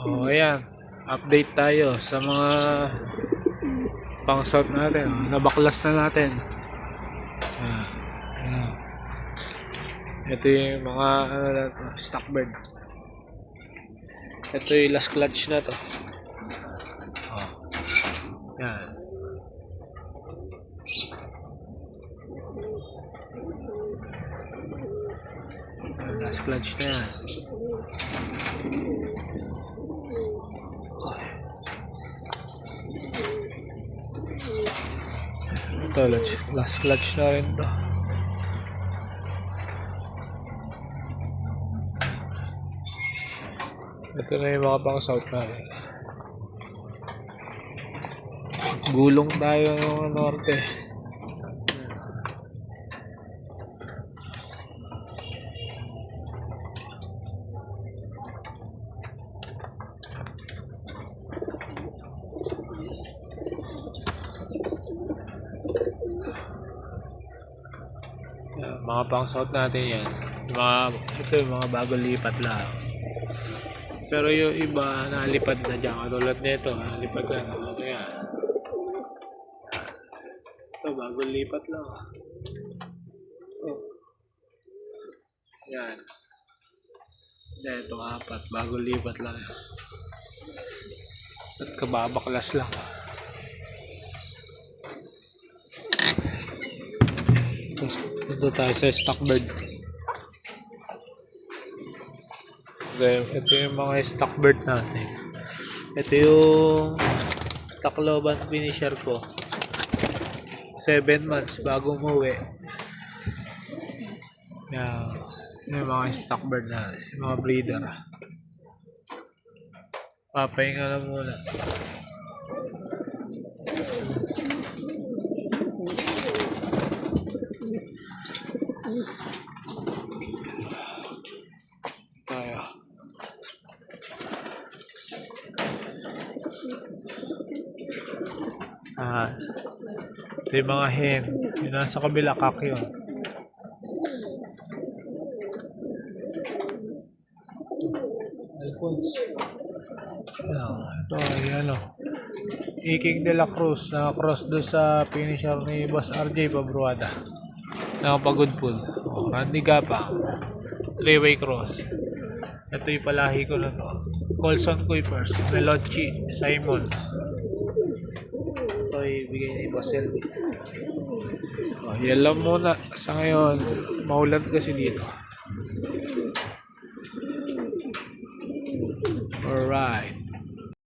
Ayan. Update tayo sa mga pang-south natin. Nabaklas na natin. Ayan. Ito yung mga stock bird. Ito yung last clutch na to. Ayan. Last clutch na yan. Ito, last clutch na rin to. Ito na yung mga pang south natin. Gulong tayo ng norte. Mga pang south natin yan. Ito yung mga bagong lipat lang. Pero yung iba nalipad na dyan. Katulad nito, nalipad na. Ano yan? Ito, bagong lipat lang. Yan. Yan, ito 4. Bagong lipat lang yan. At kababaklas lang. Ito tayo sa stock bird. Ito yung mga stock bird natin. Ito yung Tacloban finisher ko. 7 months bago umuwi. Yan. Yung mga stock bird natin. Yung mga breeder. Papahinga lang muna. Tayo. Ito yung mga hen. Yung nasa kabila, kak yun. Alphonse. Ito, yan o. Iking de la Cruz. Naka-cross doon sa finisher ni Boss RJ Pabruada. Nakapagod pool. Randy Gapang. 3-way cross. Ito yung palahi ko na to. Colson Kuipers. Melochi. Simon. Ito yung bigay ni Boss LB. Yan lang muna. Sa ngayon, maulan kasi dito. Alright.